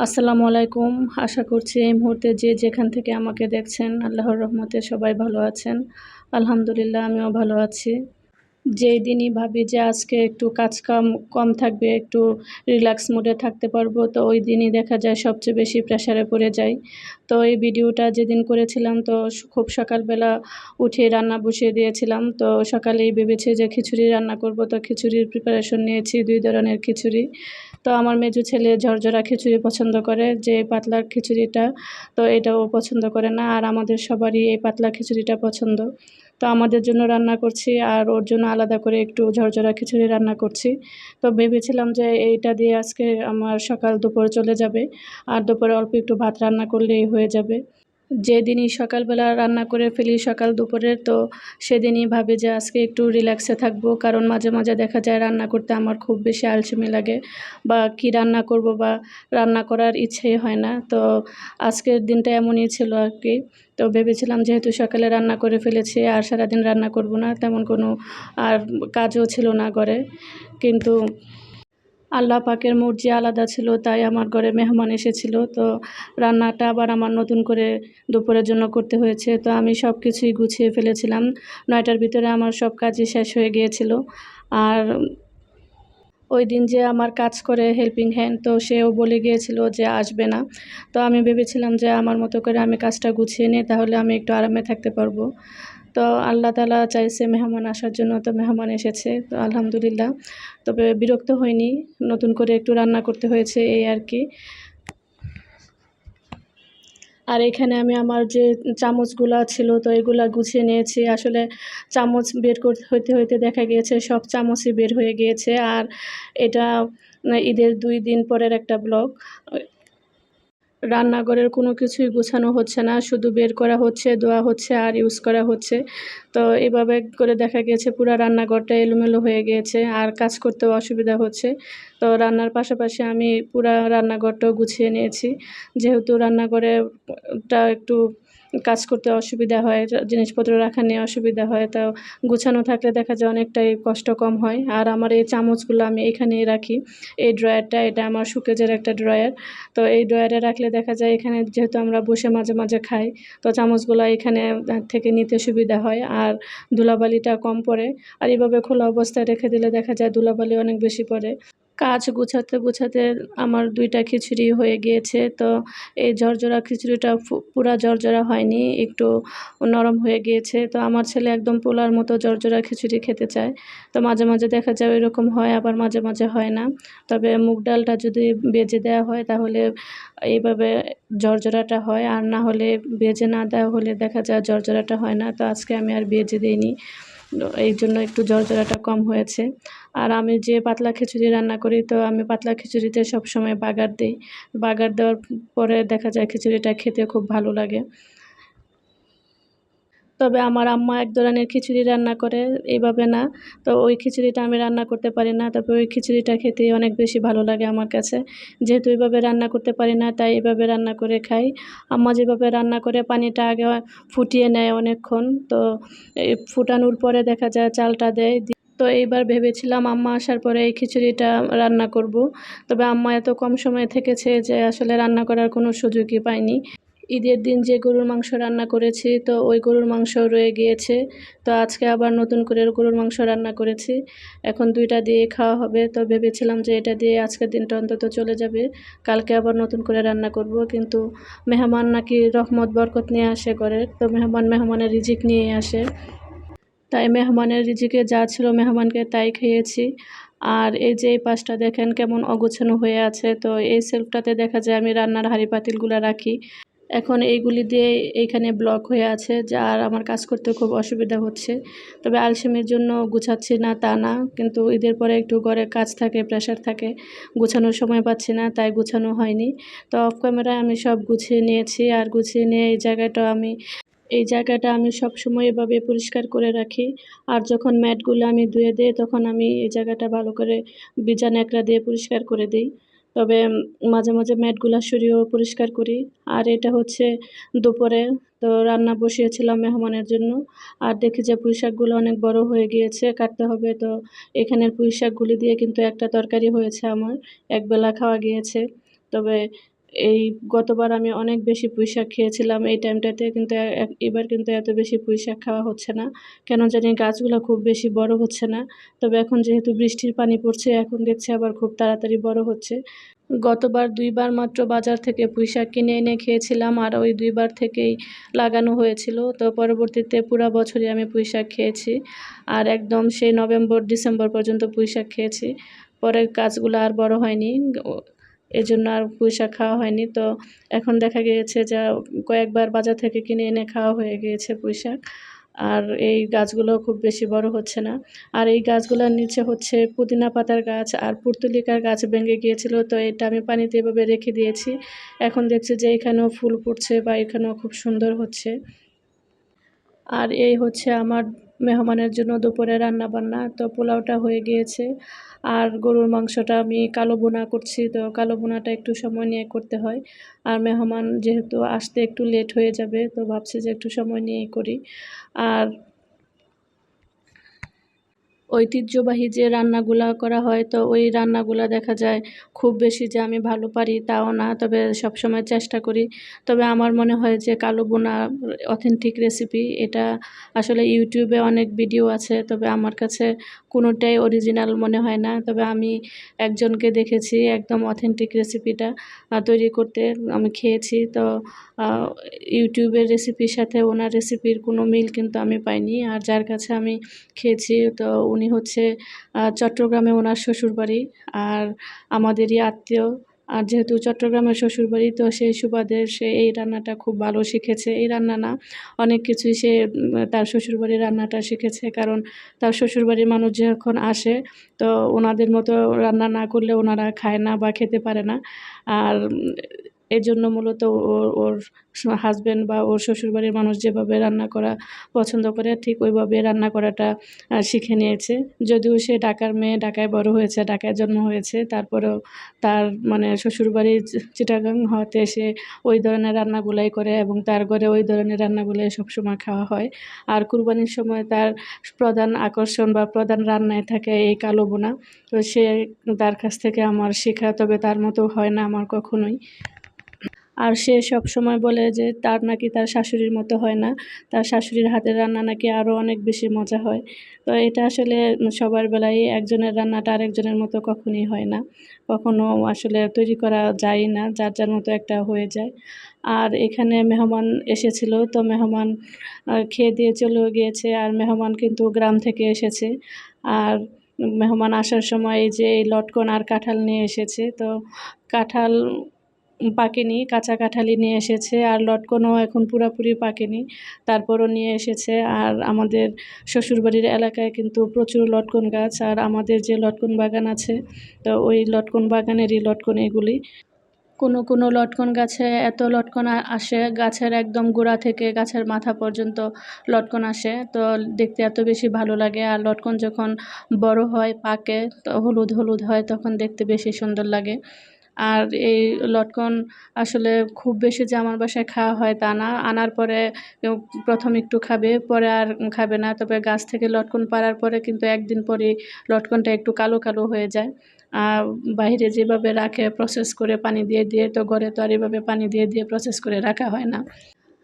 আসসালামু আলাইকুম। আশা করছি এই মুহূর্তে যে যেখান থেকে আমাকে দেখছেন আল্লাহর রহমতে সবাই ভালো আছেন। আলহামদুলিল্লাহ আমিও ভালো আছি। যেই দিনই ভাবি যে আজকে একটু কাজ কাম কম থাকবে, একটু রিল্যাক্স মুডে থাকতে পারবো, তো ওই দিনই দেখা যায় সবচেয়ে বেশি প্রেশারে পড়ে যাই। তো এই ভিডিওটা যেদিন করেছিলাম তো খুব সকালবেলা উঠে রান্না বসিয়ে দিয়েছিলাম। তো সকালেই ভেবেছি যে খিচুড়ি রান্না করব, তো খিচুড়ির প্রিপারেশন নিয়েছি ২ ধরনের খিচুড়ি। তো আমার মেজো ছেলে ঝরঝরা খিচুড়ি পছন্দ করে, যে পাতলা খিচুড়িটা, তো এটা ও পছন্দ করে না। আর আমাদের সবারই এই পাতলা খিচুড়িটা পছন্দ। তো আমাদের জন্য রান্না করছি আর ওর জন্য আলাদা করে একটু ঝরঝরা খিচুড়ি রান্না করছি। তো ভেবেছিলাম যে এইটা দিয়ে আজকে আমার সকাল দুপুর চলে যাবে। আর দুপুরে অল্প একটু ভাত রান্না করলেই হয়ে যাবে। যেদিনই সকালবেলা রান্না করে ফেলি সকাল দুপুরের, তো সেদিনই ভাবি যে আজকে একটু রিল্যাক্সে থাকবো। কারণ মাঝে মাঝে দেখা যায় রান্না করতে আমার খুব বেশি আলসেমি লাগে, বা কী রান্না করব বা রান্না করার ইচ্ছেই হয় না। তো আজকের দিনটা এমনই ছিল আর কি। তো ভেবেছিলাম যেহেতু সকালে রান্না করে ফেলেছি আর সারাদিন রান্না করব না, তেমন কোনো আর কাজও ছিল না ঘরে। কিন্তু আল্লাহ পাকের মর্জি আলাদা ছিল, তাই আমার ঘরে মেহমান এসেছিল। তো রান্নাটা আবার আমার নতুন করে দুপুরের জন্য করতে হয়েছে। তো আমি সব কিছুই গুছিয়ে ফেলেছিলাম। ৯টার ভিতরে আমার সব কাজই শেষ হয়ে গিয়েছিল। আর ওইদিন যে আমার কাজ করে হেল্পিং হ্যান্ড, তো সেও বলে গিয়েছিল যে আসবে না। তো আমি ভেবেছিলাম যে আমার মতো করে আমি কাজটা গুছিয়ে নিই, তাহলে আমি একটু আরামে থাকতে পারবো। তো আল্লাহ তাআলা চাইছে মেহমান আসার জন্য, তো মেহমান এসেছে। তো আলহামদুলিল্লাহ। তবে বিরক্ত হইনি। নতুন করে একটু রান্না করতে হয়েছে এই আরকি। আর এখানে আমি আমার যে চামচগুলা ছিল তো এগুলা গুছিয়ে নিয়েছি। আসলে চামচ বের হইতে, হইতে দেখা গিয়েছে সব চামচই বের হয়ে গিয়েছে। আর এটা ঈদের ২ দিন পরের একটা ব্লগ। রান্নাঘরের কোনো কিছুই গোছানো হচ্ছে না। শুধু বের করা হচ্ছে, ধোয়া হচ্ছে আর ইউজ করা হচ্ছে। তো এভাবে করে দেখা গিয়েছে পুরা রান্নাঘরটা এলোমেলো হয়ে গিয়েছে আর কাজ করতেও অসুবিধা হচ্ছে। তো রান্নার পাশাপাশি আমি পুরা রান্নাঘরটাও গুছিয়ে নিয়েছি। যেহেতু রান্নাঘরে টা একটু কাজ করতে অসুবিধা হয়, জিনিসপত্র রাখা নিয়ে অসুবিধা হয়। তো গুছানো থাকলে দেখা যায় অনেকটাই কষ্ট কম হয়। আর আমার এই চামচগুলো আমি এখানেই রাখি। এই ড্রয়ারটা, এটা আমার শোকেজের একটা ড্রয়ার। তো এই ড্রয়ারে রাখলে দেখা যায় এখানে যেহেতু আমরা বসে মাঝে মাঝে খাই, তো চামচগুলা এখানে থেকে নিতে সুবিধা হয় আর ধুলাবালিটা কম পড়ে। আর এভাবে খোলা অবস্থায় রেখে দিলে দেখা যায় ধুলাবালি অনেক বেশি পড়ে। কাজ গুছাতে, গুছাতে আমার ২ টা খিচুড়ি হয়ে গিয়েছে। তো এই ঝরঝরা খিচুড়িটা পুরা ঝরঝরা হয়নি, একটু নরম হয়ে গিয়েছে। তো আমার ছেলে একদম পোলার মতো ঝরঝরা খিচুড়ি খেতে চায়। তো মাঝে মাঝে দেখা যায় ওইরকম হয়, আবার মাঝে মাঝে হয় না। তবে মুগ ডালটা যদি ভেজে দেওয়া হয় তাহলে এইভাবে ঝরঝরাটা হয়, আর না হলে ভেজে না দেওয়া হলে দেখা যায় ঝরঝরাটা হয় না। তো আজকে আমি আর ভেজে দেইনি। এইজন্য একটু ঝরঝরাটা কম হয়েছে। আর আমি যে পাতলা খিচুড়ি রান্না করি, তো আমি পাতলা খিচুড়িতে সবসময় বাগার দেই। বাগার দেওয়ার পরে দেখা যায় খিচুড়িটা খেতে খুব ভালো লাগে। তবে আমার আম্মা এক ধরনের খিচুড়ি রান্না করে, এভাবে না। তো ওই খিচুড়িটা আমি রান্না করতে পারি না। তবে ওই খিচুড়িটা খেতে অনেক বেশি ভালো লাগে আমার কাছে। যেহেতু এভাবে রান্না করতে পারি না, তাই এভাবে রান্না করে খাই। আম্মা যেভাবে রান্না করে পানিটা আগে ফুটিয়ে নেয় অনেকক্ষণ। তো এই ফুটানোর পরে দেখা যায় চালটা দেয়। তো এইবার ভেবেছিলাম আম্মা আসার পরে এই খিচুড়িটা রান্না করব। তবে আম্মা এত কম সময় থেকেছে যে আসলে রান্না করার কোনো সুযোগই পাইনি। ঈদের দিন যে গরুর মাংস রান্না করেছি, তো ওই গরুর মাংস রয়ে গিয়েছে। তো আজকে আবার নতুন করে গরুর মাংস রান্না করেছি। এখন ২ টা দিয়ে খাওয়া হবে। তো ভেবেছিলাম যে এটা দিয়ে আজকের দিনটা অন্তত চলে যাবে। কালকে আবার নতুন করে রান্না করব। কিন্তু মেহমান নাকি রহমত বরকত নিয়ে আসে ঘরে। তো মেহমানের রিজিক নিয়ে আসে। তাই মেহমানের রিজিকে যা ছিল মেহমানকে তাই খেয়েছি। আর এই যে এই পাশটা দেখেন কেমন অগোছালো হয়ে আছে। তো এই সেলফটাতে দেখা যায় আমি রান্নার হাঁড়ি পাতিলগুলা রাখি। এখন এইগুলি দিয়ে এইখানে ব্লক হয়ে আছে, যার আমার কাজ করতে খুব অসুবিধা হচ্ছে। তবে আলসেমির জন্য গুছাচ্ছি না তা না, কিন্তু ঈদের পরে একটু ঘরে কাজ থাকে, প্রেশার থাকে, গুছানোর সময় পাচ্ছি না, তাই গুছানো হয়নি। তো অফ ক্যামেরায় আমি সব গুছিয়ে নিয়েছি। আর গুছিয়ে নিয়ে এই জায়গাটা আমি সবসময় এভাবে পরিষ্কার করে রাখি। আর যখন ম্যাটগুলো আমি ধুয়ে দেই তখন আমি এই জায়গাটা ভালো করে ভিজা ন্যাকড়া দিয়ে পরিষ্কার করে দেই। তবে মাঝে মাঝে ম্যাটগুলা সরিয়েও পরিষ্কার করি। আর এটা হচ্ছে দুপুরে, তো রান্না বসিয়েছিলাম মেহমানের জন্য। আর দেখি যে পুঁইশাকগুলো অনেক বড় হয়ে গিয়েছে, কাটতে হবে। তো এখানের পুঁইশাকগুলি দিয়ে কিন্তু একটা তরকারি হয়েছে আমার, একবেলা খাওয়া গিয়েছে। তবে এই গতবার আমি অনেক বেশি পুঁইশাক খেয়েছিলাম এই টাইমটাতে, কিন্তু এবার কিন্তু এত বেশি পুঁইশাক খাওয়া হচ্ছে না। কেন জানি গাছগুলা খুব বেশি বড় হচ্ছে না। তবে এখন যেহেতু বৃষ্টির পানি পড়ছে, এখন দেখছি আবার খুব তাড়াতাড়ি বড় হচ্ছে। গতবার ২ বার মাত্র বাজার থেকে পুঁইশাক কিনে এনে খেয়েছিলাম, আর ওই ২ বার থেকেই লাগানো হয়েছিল। তো পরবর্তীতে পুরা বছরই আমি পুঁইশাক খেয়েছি। আর একদম সেই নভেম্বর, ডিসেম্বর পর্যন্ত পুঁইশাক খেয়েছি। পরে গাছগুলো আর বড় হয়নি। ও এজন্য আর পুঁইশাক খাওয়া হয়নি। তো এখন দেখা গিয়েছে যে কয়েকবার বাজার থেকে কিনে এনে খাওয়া হয়ে গিয়েছে পুঁইশাক। আর এই গাছগুলো খুব বেশি বড় হচ্ছে না। আর এই গাছগুলোর নিচে হচ্ছে পুদিনা পাতার গাছ আর পুর্তলিকার গাছ ভেঙে গিয়েছিল। তো এটা আমি পানিতে এভাবে রেখে দিয়েছি। এখন দেখছি যে এখানেও ফুল ফুটছে বা এখানেও খুব সুন্দর হচ্ছে। আর এই হচ্ছে আমার মেহমানের জন্য দুপুরে রান্নাবান্না। তো পোলাওটা হয়ে গিয়েছে। আর গরুর মাংসটা আমি কালো ভুনা করছি। তো কালো ভুনাটা একটু সময় নিয়ে করতে হয়। আর মেহমান যেহেতু আসতে একটু লেট হয়ে যাবে, তো ভাবছি যে একটু সময় নিয়েই করি। আর ঐতিহ্যবাহী যে রান্নাগুলা করা হয়, তো ওই রান্নাগুলা দেখা যায় খুব বেশি যে আমি ভালো পারি তাও না। তবে সবসময় চেষ্টা করি। তবে আমার মনে হয় যে কালো বোনা অথেন্টিক রেসিপি, এটা আসলে ইউটিউবে অনেক ভিডিও আছে। তবে আমার কাছে কোনোটাই অরিজিনাল মনে হয় না। তবে আমি একজনকে দেখেছি একদম অথেন্টিক রেসিপিটা তৈরি করতে, আমি খেয়েছি। তো আ ইউটিউবের রেসিপির সাথে ওনার রেসিপির কোনো মিল কিন্তু আমি পাইনি। আর যার কাছে আমি খেয়েছি, তো উনি হচ্ছে চট্টগ্রামে ওনার শ্বশুরবাড়ি। আর আমাদেরই আত্মীয়। আর যেহেতু চট্টগ্রামের শ্বশুরবাড়ি, তো সেই সুবাদে সে এই রান্নাটা খুব ভালো শিখেছে। এই রান্না না, অনেক কিছুই সে তার শ্বশুরবাড়ির রান্নাটা শিখেছে। কারণ তার শ্বশুরবাড়ির মানুষ যখন আসে, তো ওনাদের মতো রান্না না করলে ওনারা খায় না বা খেতে পারে না। আর এজন্য মূলত ওর হাসব্যান্ড বা ওর শ্বশুরবাড়ির মানুষ যেভাবে রান্না করা পছন্দ করে, ঠিক ওইভাবে রান্না করাটা শিখে নিয়েছে। যদিও সে ঢাকার মেয়ে, ঢাকায় বড় হয়েছে, ঢাকায় জন্ম হয়েছে। তারপরেও তার মানে শ্বশুরবাড়ি চিটাগাং হওয়াতে সে ওই ধরনের রান্নাগুলাই করে এবং তার ঘরে ওই ধরনের রান্নাগুলাই সবসময় খাওয়া হয়। আর কুরবানির সময় তার প্রধান আকর্ষণ বা প্রধান রান্নায় থাকে এই কালো বোনা। তো সে তার কাছ থেকে আমার শেখা, তবে তার মতো হয় না আমার কখনোই। আর সে সবসময় বলে যে তার নাকি তার শাশুড়ির মতো হয় না। তার শাশুড়ির হাতের রান্না নাকি আরও অনেক বেশি মজা হয়। তো এটা আসলে সবার বেলায় একজনের রান্নাটা আরেকজনের মতো কখনোই হয় না। কখনো আসলে তৈরি করা যায়ই না। যার, যার মতো একটা হয়ে যায়। আর এখানে মেহমান এসেছিল। তো মেহমান খেয়ে দিয়ে চলেও গিয়েছে। আর মেহমান কিন্তু গ্রাম থেকে এসেছে। আর মেহমান আসার সময় এই যে এই লটকন আর কাঁঠাল নিয়ে এসেছে। তো কাঁঠাল পাকেনি, কাঁচা কাঁঠালই নিয়ে এসেছে। আর লটকনও এখন পুরাপুরি পাকেনি। তারপরও নিয়ে এসেছে। আর আমাদের শ্বশুরবাড়ির এলাকায় কিন্তু প্রচুর লটকন গাছ। আর আমাদের যে লটকন বাগান আছে, তো ওই লটকন বাগানেরই লটকন এগুলি। কোনো লটকন গাছে এত লটকন আসে, গাছের একদম গোড়া থেকে গাছের মাথা পর্যন্ত লটকন আসে। তো দেখতে এত বেশি ভালো লাগে। আর লটকন যখন বড় হয়, পাকে, তো হলুদ, হলুদ হয়, তখন দেখতে বেশি সুন্দর লাগে। আর এই লটকন আসলে খুব বেশি যে আমার বাসায় খাওয়া হয় তা না। আনার পরে কেউ ১ম একটু খাবে, পরে আর খাবে না। তবে গাছ থেকে লটকন পাড়ার পরে কিন্তু একদিন পরেই লটকনটা একটু কালো, কালো হয়ে যায়। আ বাহিরে যেভাবে রাখে প্রসেস করে পানি দিয়ে, দিয়ে, তো ঘরে তো আর এভাবে পানি দিয়ে, দিয়ে প্রসেস করে রাখা হয় না।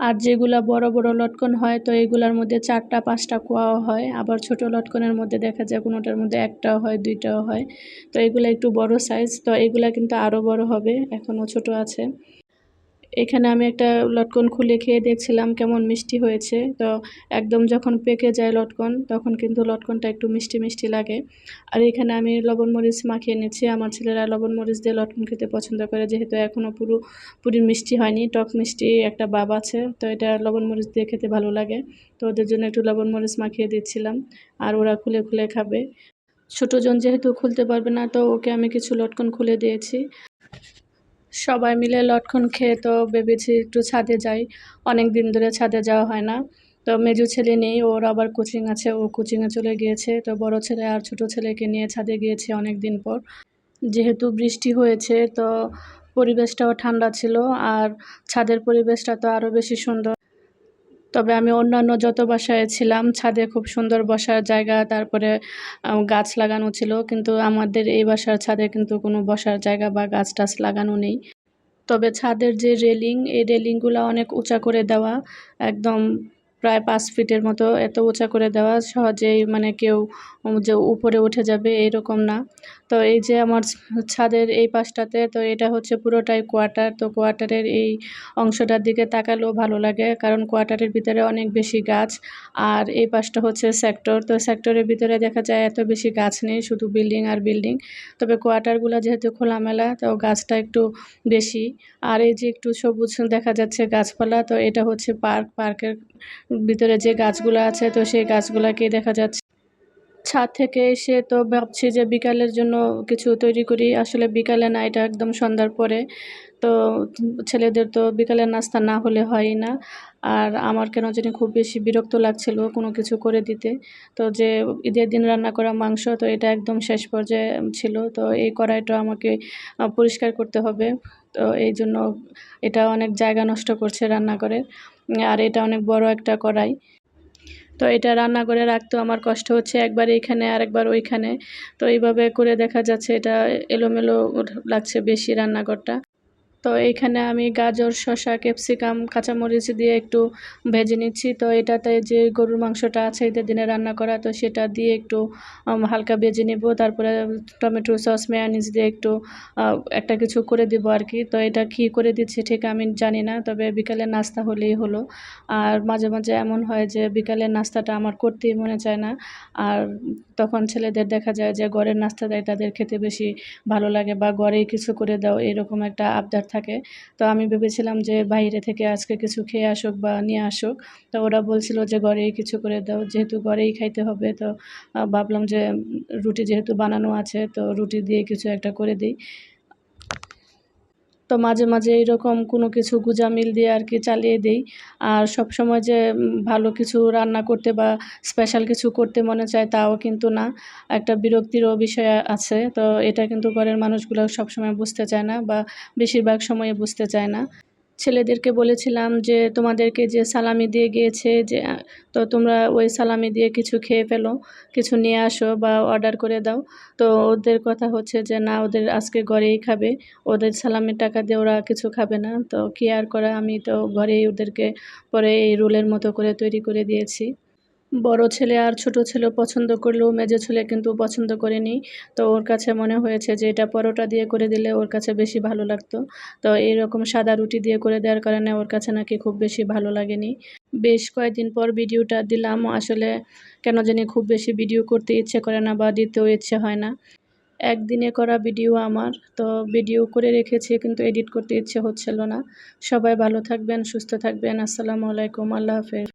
আর যেগুলা বড়, বড় লটকন হয়, তো এগুলার মধ্যে ৪ টা ৫ টা কোয়াও হয়। আবার ছোট লটকনের মধ্যে দেখা যায় কোনোটার মধ্যে ১ টাও হয়, ২ টাও হয়। তো এগুলা একটু বড় সাইজ। তো এগুলা কিন্তু আরও বড় হবে। এখনো ছোট আছে। এখানে আমি একটা লটকন খুলে খেয়ে দেখছিলাম কেমন মিষ্টি হয়েছে। তো একদম যখন পেকে যায় লটকন, তখন কিন্তু লটকনটা একটু মিষ্টি, মিষ্টি লাগে। আর এখানে আমি লবণ মরিচ মাখিয়ে নিচ্ছি। আমার ছেলেরা লবণ মরিচ দিয়ে লটকন খেতে পছন্দ করে। যেহেতু এখনো পুরি মিষ্টি হয়নি, টক মিষ্টি একটা ভাব আছে। তো এটা লবণ মরিচ দিয়ে খেতে ভালো লাগে। তো ওদের জন্য একটু লবণ মরিচ মাখিয়ে দিচ্ছিলাম। আর ওরা খুলে, খুলে খাবে। ছোটজন যেহেতু খুলতে পারবে না, তো ওকে আমি কিছু লটকন খুলে দিয়েছি। সবাই মিলে লটকন খেয়ে তো ভেবেছি একটু ছাদে যাই। অনেকদিন ধরে ছাদে যাওয়া হয় না। তো মেজো ছেলে নেই, ওর আবার কোচিং আছে, ও কোচিংয়ে চলে গিয়েছে। তো বড় ছেলে আর ছোট ছেলেকে নিয়ে ছাদে গিয়েছি অনেকদিন পর। যেহেতু বৃষ্টি হয়েছে, তো পরিবেশটাও ঠান্ডা ছিল। আর ছাদের পরিবেশটা তো আরও বেশি সুন্দর। তবে আমি অন্যান্য যত বাসায় ছিলাম, ছাদে খুব সুন্দর বসার জায়গা, তারপরে গাছ লাগানো ছিল। কিন্তু আমাদের এই বাসার ছাদে কিন্তু কোনো বসার জায়গা বা গাছ-টাছ লাগানো নেই। তবে ছাদের যে রেলিং, এই রেলিংগুলা অনেক উঁচা করে দেওয়া। একদম প্রায় ৫ ফিটের মতো এত উঁচা করে দেওয়া, সহজেই মানে কেউ যে উপরে উঠে যাবে এরকম না। তো এই যে আমার ছাদের এই পাশটাতে, তো এটা হচ্ছে পুরোটাই কোয়ার্টার। তো কোয়ার্টারের এই অংশটার দিকে তাকালেও ভালো লাগে, কারণ কোয়ার্টারের ভিতরে অনেক বেশি গাছ। আর এই পাশটা হচ্ছে সেক্টর। তো সেক্টরের ভিতরে দেখা যায় এত বেশি গাছ নেই, শুধু বিল্ডিং আর বিল্ডিং। তবে কোয়ার্টারগুলা যেহেতু খোলামেলা, তো গাছটা একটু বেশি। আর এই যে একটু সবুজ দেখা যাচ্ছে গাছপালা, তো এটা হচ্ছে পার্ক। পার্কের ভিতরে যে গাছগুলা আছে, তো সেই গাছগুলাকেই দেখা যাচ্ছে। ছাদ থেকে এসে তো ভাবছি যে বিকালের জন্য কিছু তৈরি করি। আসলে বিকালে না, এটা একদম সন্ধ্যার পরে। তো ছেলেদের তো বিকালের নাস্তা না হলে হয়ই না। আর আমার কেন জানি খুব বেশি বিরক্ত লাগছিল কোনো কিছু করে দিতে। তো যে ঈদের দিন রান্না করা মাংস, তো এটা একদম শেষ পর্যায়ে ছিল। তো এই কড়াইটা আমাকে পরিষ্কার করতে হবে। তো এইজন্য এটা অনেক জায়গা নষ্ট করছে রান্নাঘরে। আর এটা অনেক বড় একটা কড়াই। তো এটা রান্নাঘরে রাখতেও আমার কষ্ট হচ্ছে, একবার এইখানে আরেকবার ওইখানে। তো এইভাবে করে দেখা যাচ্ছে এটা এলোমেলো লাগছে বেশি রান্নাঘরটা। তো এইখানে আমি গাজর, শসা, ক্যাপসিকাম, কাঁচামরিচ দিয়ে একটু ভেজে নিচ্ছি। তো এটাতে যে গরুর মাংসটা আছে ঈদের দিনে রান্না করা, তো সেটা দিয়ে একটু হালকা ভেজে নেব। তারপরে টমেটো সস, মেয়োনিজ দিয়ে একটু একটা কিছু করে দিব আরকি। তো এটা কী করে দিচ্ছি ঠিক আমি জানি না। তবে বিকালের নাস্তা হলেই হলো। আর মাঝে, মাঝে এমন হয় যে বিকালের নাস্তাটা আমার করতেই মনে চায় না। আর তখন ছেলেদের দেখা যায় যে ঘরের নাস্তাটাই তাদের খেতে বেশি ভালো লাগে, বা ঘরেই কিছু করে দাও, এরকম একটা আবদার থাকে। তো আমি ভেবেছিলাম যে বাইরে থেকে আজকে কিছু খেয়ে আসুক বা নিয়ে আসুক। তো ওরা বলছিল যে ঘরেই কিছু করে দাও। যেহেতু ঘরেই খাইতে হবে, তো ভাবলাম যে রুটি যেহেতু বানানো আছে, তো রুটি দিয়ে কিছু একটা করে দিই। তো মাঝে, মাঝে এরকম কোনো কিছু গুঁজা-মিল দিয়ে আরকি চালিয়ে দেই। আর সবসময় যে ভালো কিছু রান্না করতে বা স্পেশাল কিছু করতে মনে চায় তাও কিন্তু না। একটা বিরক্তিরও বিষয় আছে। তো এটা কিন্তু ঘরের মানুষগুলো সবসময় বুঝতে চায় না, বা বেশিরভাগ সময়ে বুঝতে চায় না। ছেলেদেরকে বলেছিলাম যে, "তোমাদেরকে যে সালামি দিয়ে গিয়েছে, যে তো তোমরা ওই সালামি দিয়ে কিছু খেয়ে ফেলো, কিছু নিয়ে আসো বা অর্ডার করে দাও।" তো ওদের কথা হচ্ছে যে, না, ওদের আজকে ঘরেই খাবে। ওদের সালামির টাকা দিয়ে ওরা কিছু খাবে না। তো কি আর করা, আমি তো ঘরেই ওদেরকে পরে এই রোলের মতো করে তৈরি করে দিয়েছি। বড় ছেলে আর ছোট ছেলেও পছন্দ করলেও মেজো ছেলে কিন্তু পছন্দ করেনি। তো ওর কাছে মনে হয়েছে যে এটা পরোটা দিয়ে করে দিলে ওর কাছে বেশি ভালো লাগতো। তো এরকম সাদা রুটি দিয়ে করে দেওয়ার কারণে ওর কাছে নাকি খুব বেশি ভালো লাগেনি। বেশ কয়েকদিন পর ভিডিওটা দিলাম। আসলে কেন জানি খুব বেশি ভিডিও করতে ইচ্ছে করে না, বা দিতেও ইচ্ছে হয় না। একদিনে করা ভিডিও আমার। তো ভিডিও করে রেখেছি কিন্তু এডিট করতে ইচ্ছে হচ্ছিল না। সবাই ভালো থাকবেন, সুস্থ থাকবেন। আসসালামু আলাইকুম। আল্লাহ হাফেজ।